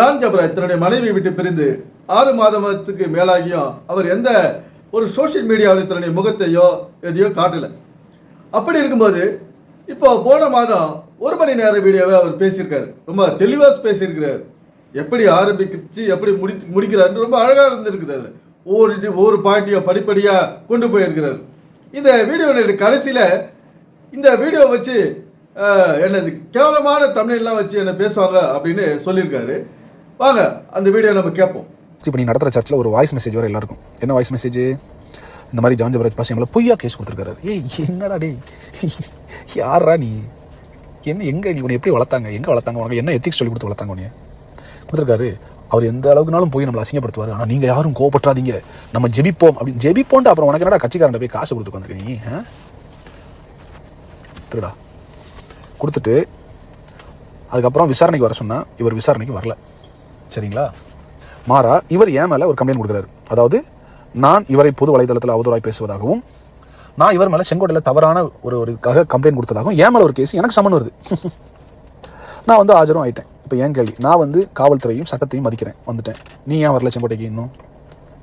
John Jebaraj தன்னுடைய மனைவி விட்டு பிரிந்து 6 மாதத்துக்கு மேலாகியும் அவர் எந்த ஒரு சோஷியல் மீடியாவில் தன்னுடைய முகத்தையோ எதையோ காட்டலை. அப்படி இருக்கும்போது இப்போ போன மாதம் 1 மணி நேர வீடியோவை அவர் பேசியிருக்காரு. ரொம்ப தெளிவாக பேசியிருக்கிறார். எப்படி ஆரம்பிச்சு எப்படி முடிக்கிறாருன்னு ரொம்ப அழகாக இருந்திருக்குது. அதில் ஒவ்வொரு பாயிண்ட்டையும் படிப்படியாக கொண்டு போயிருக்கிறார். இந்த வீடியோனுடைய கடைசியில் இந்த வீடியோ வச்சு என்னது கேவலமான தமிழ்லாம் வச்சு என்ன பேசுவாங்க அப்படின்னு சொல்லியிருக்காரு. வாங்க அந்த வீடியோ நம்ம கேட்போம். இப்போ நீ நடத்துகிற சர்ச்சில் ஒரு வாய்ஸ் மெசேஜ் வர எல்லாருக்கும். என்ன வாய்ஸ் மெசேஜ்? இந்த மாதிரி ஜான் ஜபராஜ் பசங்களை பொய்யா கேஸ் கொடுத்துருக்காரு. என்னடா டே, யாரா நீ? என்ன எங்கே நீ உன்னை எப்படி வளர்த்தாங்க? எங்கே வளர்த்தாங்க? உனக்கு என்ன எத்திக்ஸ் சொல்லி கொடுத்து வளர்த்தாங்க? உன்னைய கொடுத்துருக்காரு. அவர் எந்த அளவுக்குனாலும் போய் நம்மளை அசிங்கப்படுத்துவார். ஆனால் நீங்கள் யாரும் கோவப்பட்டாதீங்க, நம்ம ஜெபிப்போம் அப்படின்னு ஜெபிப்போன்ட்டு அப்புறம் உனக்கு என்னடா கட்சிக்காரன் போய் காசு கொடுத்து வந்துருக்க நீ? திருடா கொடுத்துட்டு அதுக்கப்புறம் விசாரணைக்கு வர சொன்னால் இவர் விசாரணைக்கு வரல. சரிங்களா? மாறா இவர் ஏன் மேலே ஒரு கம்ப்ளைண்ட் கொடுக்குறாரு. அதாவது நான் இவரை பொது வலைதளத்தில் அவதூறாய் பேசுவதாகவும் நான் இவர் மேலே செங்கோட்டையில் தவறான இதுக்காக கம்ப்ளைண்ட் கொடுத்ததாகவும் ஏன் மேலே ஒரு கேஸ் எனக்கு சம்மன் வருது. நான் ஆஜரும் ஆகிட்டேன். இப்போ ஏன் கேள்வி? நான் காவல்துறையும் சட்டத்தையும் மதிக்கிறேன், வந்துட்டேன். நீ ஏன் வரல செங்கோட்டைக்கு? இன்னும்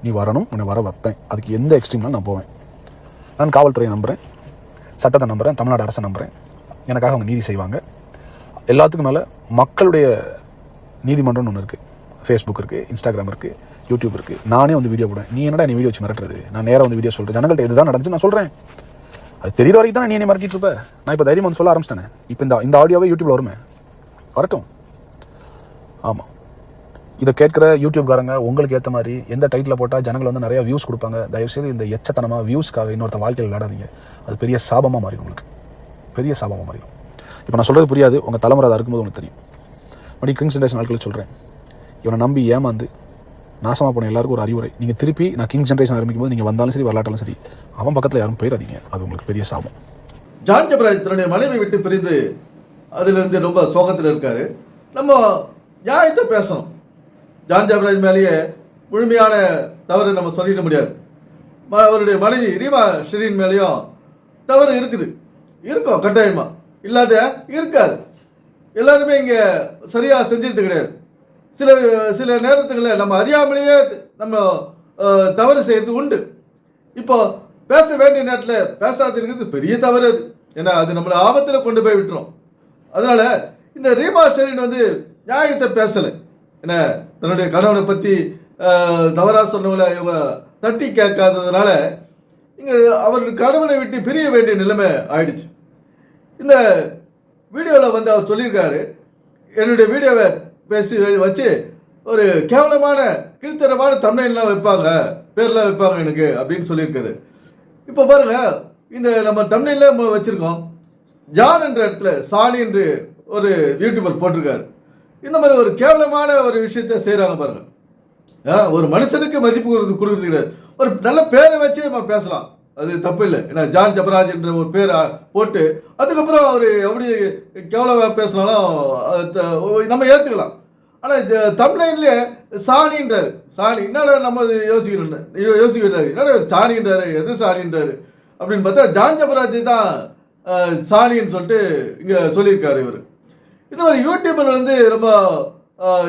நீ வரணும், உன்னை வர வைப்பேன். அதுக்கு எந்த எக்ஸ்ட்ரீம்னாலும் நான் போவேன். நான் காவல்துறையை நம்புகிறேன், சட்டத்தை நம்புகிறேன், தமிழ்நாடு அரசை நம்புகிறேன். எனக்காக அவங்க நீதி செய்வாங்க. எல்லாத்துக்கும் மேலே மக்களுடைய நீதிமன்றம்னு ஒன்று இருக்குது. ஃபேஸ்புக் இருக்குது, இன்ஸ்டாகிராம் இருக்குது, யூடியூப் இருக்குது. நானே வீடியோ போடுவேன். நீ என்னடா நீ வீடியோ வச்சு மிரட்டுறது? நான் நேராக வீடியோ சொல்கிறேன். ஜனங்கள்ட்ட இதுதான் நடந்துச்சு நான் சொல்கிறேன். அது தெரியுற வரைக்கும் தான் நீ என்ன மிரட்டிட்டு இருப்ப. நான் இப்போ தைரியம் சொல்ல ஆரம்பிச்சிட்டேனே. இப்போ இந்த ஆடியோவே யூடியூப்ல வருமே, வரட்டும். ஆமாம், இதை கேட்குற யூடியூப்காரங்க உங்களுக்கு ஏற்ற மாதிரி எந்த டைட்டில் போட்டால் ஜனங்கள் நிறையா வியூஸ் கொடுப்பாங்க. தயவுசெய்து இந்த எச்சத்தனமாக வியூஸ்க்காக இன்னொருத்த வாழ்க்கையில் விளையாடாதீங்க. அது பெரிய சாபமாக மாறிடும், உங்களுக்கு பெரிய சாபமாக மாறிடும். இப்போ நான் சொல்கிறது புரியாது, உங்கள் தலைமுறை அதை இருக்கும்போது உங்களுக்கு தெரியும். மறுபடி கிங்ஸ் ஜென்ரேஷன் ஆட்கள் சொல்கிறேன், இவனை நம்பி ஏமாந்து நாசமாக போன எல்லாருக்கும் ஒரு அறிவுரை. நீங்கள் திருப்பி நான் கிங்ஸ் ஜென்ரேஷன் ஆரம்பிக்கும் போது நீங்கள் வந்தாலும் சரி வரலாட்டாலும் சரி அவன் பக்கத்தில் யாரும் போயிடாதீங்க. அது உங்களுக்கு பெரிய சாபம். ஜான் ஜபராஜ் தன்னுடைய மனைவி விட்டு பிரிந்து அதிலிருந்து ரொம்ப சோகத்தில் இருக்காரு. நம்ம நியாயத்தை பேசணும். ஜான் ஜபராஜ் மேலேயே முழுமையான தவறு நம்ம சொல்லிட முடியாது. அவருடைய மனைவி ரீமா ஷெரீன் மேலேயும் தவறு இருக்கும் கட்டாயமாக, இல்லாத இருக்காது. எல்லாருமே இங்கே சரியாக செஞ்சுட்டு கிடையாது. சில நேரத்துகளில் நம்ம அறியாமலேயே நம்ம தவறு செய்கிறது உண்டு. இப்போ பேச வேண்டிய நேரத்தில் பேசாது இருக்கிறது பெரிய தவறு. அது ஏன்னா அது நம்மளை ஆபத்தில் கொண்டு போய் விட்டுரும். அதனால் இந்த ரீமா ஷெரீன் நியாயத்தை பேசலை. ஏன்னா தன்னுடைய கணவனை பற்றி தவறாக சொன்னவங்களை இவங்க தட்டி கேட்காததுனால இங்கே அவர் கணவனை விட்டு பிரிய வேண்டிய நிலைமை ஆயிடுச்சு. இந்த வீடியோவில் அவர் சொல்லியிருக்காரு, என்னுடைய வீடியோவை பேசி வச்சு ஒரு கேவலமான கீழ்த்தரமான தமிழ்லாம் வைப்பாங்க, பேர்லாம் வைப்பாங்க எனக்கு அப்படின்னு சொல்லியிருக்காரு. இப்போ பாருங்க, இந்த நம்ம தமிழ்ல வச்சிருக்கோம். ஜான் என்ற இடத்துல சாணி என்று ஒரு யூடியூபர் போட்டிருக்காரு. இந்த மாதிரி ஒரு கேவலமான ஒரு விஷயத்த செய்கிறாங்க பாருங்க. ஒரு மனுஷனுக்கு மதிப்பு கொடுக்குறது கிடையாது. ஒரு நல்ல பேரை வச்சு நம்ம பேசலாம், அது தப்பு இல்லை. ஏன்னா ஜான் ஜபராஜ் என்ற ஒரு பேரை போட்டு அதுக்கப்புறம் அவர் எப்படி கேவலமாக பேசினாலும் நம்ம ஏற்றுக்கலாம். ஆனால் தமிழ்லைன்லேயே சாணின்றாரு. சாணி என்னடா நம்ம யோசிக்கிறாரு, என்னடா சாணின்றாரு, எது சாணின்றாரு அப்படின்னு பார்த்தா ஜான் ஜபராஜ் தான் சாணின்னு சொல்லிட்டு இங்கே சொல்லியிருக்காரு இவர். இந்த மாதிரி யூடியூபர் ரொம்ப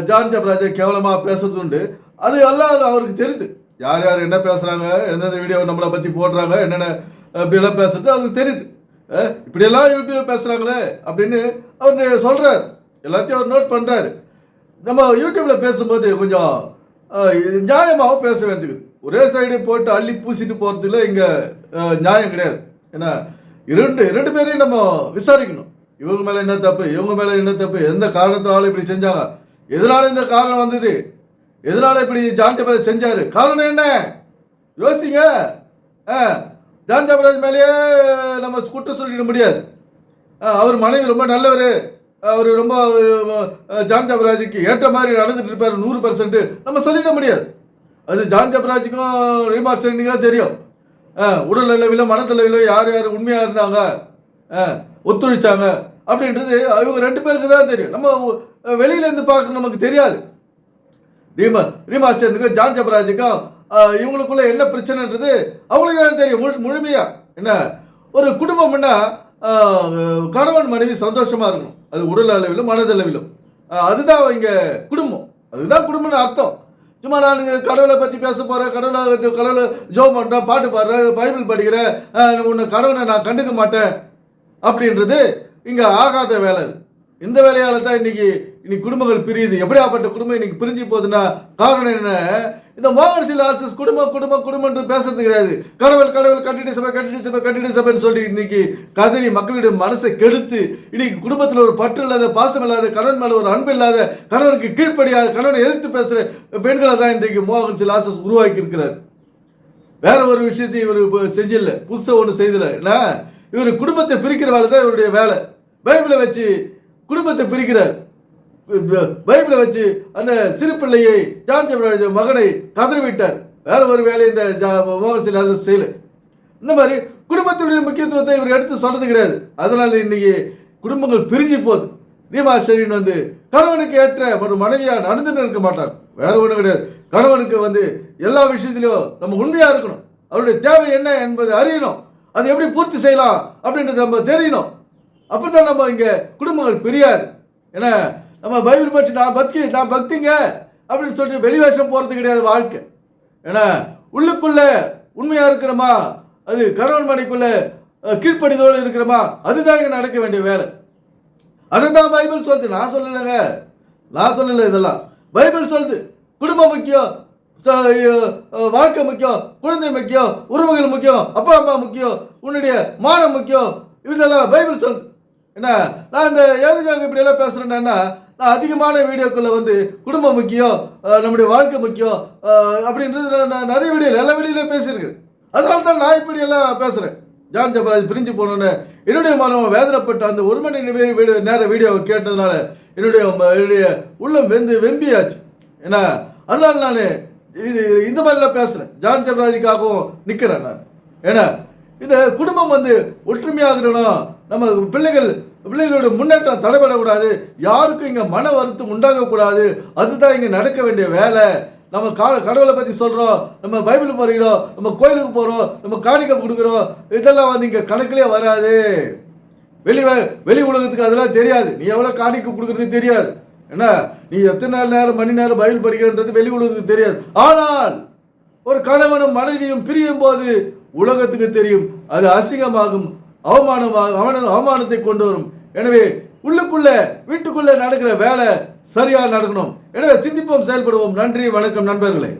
ஜான் ஜபராஜை கேவலமாக பேசுறது உண்டு. அது எல்லாம் அவருக்கு தெரியுது, யார் யார் என்ன பேசுகிறாங்க, எந்தெந்த வீடியோ நம்மளை பற்றி போடுறாங்க, என்னென்ன இப்படியெல்லாம் பேசுறது அவருக்கு தெரியுது. இப்படியெல்லாம் யூடியூப்பில் பேசுகிறாங்களே அப்படின்னு அவர் சொல்கிறார். எல்லாத்தையும் அவர் நோட் பண்ணுறாரு. நம்ம யூடியூப்பில் பேசும்போது கொஞ்சம் நியாயமாகவும் பேச வேண்டியது. ஒரே சைடு போட்டு அள்ளி பூசிட்டு போகிறதுல இங்கே நியாயம் கிடையாது. ஏன்னா இரண்டு பேரையும் நம்ம விசாரிக்கணும். இவங்க மேலே என்ன தப்பு, இவங்க மேலே என்ன தப்பு, எந்த காரணத்தினால இப்படி செஞ்சாங்க, எதனால இந்த காரணம் வந்தது, எதனால இப்படி ஜான் ஜபராஜ் செஞ்சாரு, காரணம் என்ன யோசிங்க. ஜான் ஜபராஜ் மேலேயே நம்ம குற்றம் சொல்லிட முடியாது. அவர் மனைவி ரொம்ப நல்லவர், அவர் ரொம்ப ஜான் ஜபராஜுக்கு ஏற்ற மாதிரி நடந்துட்டு இருப்பார் 100% நம்ம சொல்லிட முடியாது. அது ஜான் ஜபராஜுக்கும் ரீமா ஷெரீனுக்கும் தெரியும். உடல் அளவிலும் மனத்தளவிலும் யார் யார் உண்மையாக இருந்தாங்க, ஒத்துழைச்சாங்க அப்படின்றது இவங்க 2 பேருக்கு தான் தெரியும். நம்ம வெளியிலேருந்து பார்க்க நமக்கு தெரியாது. ரீமா ஷெரீனுக்கும் ஜான் ஜபராஜுக்கும் இவங்களுக்குள்ள என்ன பிரச்சனைன்றது அவங்களுக்கு தான் தெரியும் முழுமையா. என்ன ஒரு குடும்பம்னா கணவன் மனைவி சந்தோஷமா இருக்கணும், அது உடல் அளவிலும் மனதளவிலும். அதுதான் இங்க குடும்பம். அதுதான் குடும்பம்னு அர்த்தம். சும்மா நான் கடவுளை பற்றி பேச போகிறேன், கடவுளை ஜோம் பண்ணுறேன், பாட்டு பாடுறேன், பைபிள் படிக்கிறேன், உன்னை கடவுளை நான் கண்டுக்க மாட்டேன் அப்படின்றது இங்கே ஆகாத வேலை. இந்த வேலையால் தான் இன்னைக்கு குடும்பங்கள் பிரியுது. எப்படியாப்பட்ட குடும்பம் இன்னைக்கு பிரிஞ்சு போகுதுன்னா காரணம் என்ன? இந்த மோகன்சில் ஆர்எஸ்எஸ் குடும்பம் என்று பேசுறது கிடையாது. கடவுள் கட்டிட சபைன்னு சொல்லி இன்னைக்கு கதறி மக்களுடைய மனசை கெடுத்து இன்னைக்கு குடும்பத்தில் ஒரு பற்று இல்லாத, பாசம் இல்லாத, கணவன் மேலே ஒரு அன்பு இல்லாத, கணவனுக்கு கீழ்ப்படியாத, கணவனை எதிர்த்து பேசுகிற பெண்களை தான் இன்றைக்கு மோகன்சில் ஆர்எஸ்எஸ் உருவாக்கி இருக்கிறார். வேற ஒரு விஷயத்தை இவர் செஞ்சில்லை, புதுசாக ஒன்று செய்தில்லை. ஏன்னா இவர் குடும்பத்தை பிரிக்கிற வேலை தான் இவருடைய வேலை. பைபிளை வச்சு குடும்பத்தை பிரிக்கிறார். பைபிளை வச்சு அந்த சிறு பிள்ளையை ஜான் ஜெபராஜ் மகனை கதறிவிட்டார். வேற ஒரு வேலையை இந்த மோகன்சில் ஆர்எஸ்எஸ் செய்யல. இந்த மாதிரி குடும்பத்துடைய முக்கியத்துவத்தை இவர் எடுத்து சொல்றது கிடையாது. அதனால இன்னைக்கு குடும்பங்கள் பிரிஞ்சு போகுது. ரீமா ஷெரீன் கணவனுக்கு ஏற்ற ஒரு மனைவியா நடந்துன்னு இருக்க மாட்டார். வேற ஒன்றும் கிடையாது. கணவனுக்கு எல்லா விஷயத்திலும் நம்ம உண்மையா இருக்கணும். அவருடைய தேவை என்ன என்பதை அறியணும். அதை எப்படி பூர்த்தி செய்யலாம் அப்படின்றது நம்ம தெரியணும். அப்படித்தான் நம்ம இங்கே குடும்பங்கள் பிரியாது. ஏன்னா நம்ம பைபிள் படிச்சு நான் பக்திங்க அப்படின்னு சொல்லிட்டு வெளிவேஷம் போகிறது கிடையாது வாழ்க்கை. ஏன்னா உள்ளுக்குள்ள உண்மையா இருக்கிறோமா, அது கணவன் மனைக்குள்ள கீழ்ப்படிதோடு இருக்கிறோமா, அதுதான் இங்கே நடக்க வேண்டிய வேலை. அதுதான் பைபிள் சொல்லுது. நான் சொல்லலை இதெல்லாம் பைபிள் சொல்லுது. குடும்பம் முக்கியம், வாழ்க்கை முக்கியம், குழந்தை முக்கியம், உறவுகள் முக்கியம், அப்பா அம்மா முக்கியம், உன்னுடைய மானம் முக்கியம், இதெல்லாம் பைபிள் சொல்லுது. என்ன நான் இந்த எதுக்காக இப்படியெல்லாம் பேசுகிறேன்னா, நான் அதிகமான வீடியோக்களில் குடும்பம் முக்கியம், நம்முடைய வாழ்க்கை முக்கியம் அப்படின்றது நான் நிறைய எல்லா வீடியோலையும் பேசியிருக்கேன். அதனால தான் நான் இப்படியெல்லாம் பேசுகிறேன். ஜான் ஜெபராஜ் பிரிஞ்சு போனோன்னு என்னுடைய மனம் வேதனைப்பட்ட அந்த 1 மணி நேர வீடியோவை கேட்டதுனால என்னுடைய உள்ளம் வெம்பியாச்சு. ஏன்னா அதனால நான் இந்த மாதிரிலாம் பேசுகிறேன். ஜான் ஜெபராஜுக்காகவும் நிற்கிறேன் நான். ஏன்னா இந்த குடும்பம் ஒற்றுமையாகணும், நம்ம பிள்ளைகளோட முன்னேற்றம் தடைபடக்கூடாது, யாருக்கும் இங்கே மன வருத்தம் உண்டாகக்கூடாது. அதுதான் இங்கே நடக்க வேண்டிய வேலை. நம்ம கடவுளை பற்றி சொல்கிறோம், நம்ம பைபிள் படிக்கிறோம், நம்ம கோயிலுக்கு போகிறோம், நம்ம காணிக்கை கொடுக்குறோம், இதெல்லாம் இங்கே கணக்கிலே வராது. வெளி உலகத்துக்கு அதெல்லாம் தெரியாது. நீ எவ்வளோ காணிக்கை கொடுக்குறது தெரியாது. என்ன நீ எத்தனை மணி நேரம் பைபிள் படிக்கிறன்றது வெளி உலகத்துக்கு தெரியாது. ஆனால் ஒரு கணவனும் மனைவியும் பிரியும் போது உலகத்துக்கு தெரியும். அது அசிங்கமாகும், அவமானத்தை கொண்டு வரும். எனவே வீட்டுக்குள்ள நடக்கிற வேலை சரியா நடக்கணும். எனவே சிந்திப்போம், செயல்படுவோம். நன்றி, வணக்கம் நண்பர்களே.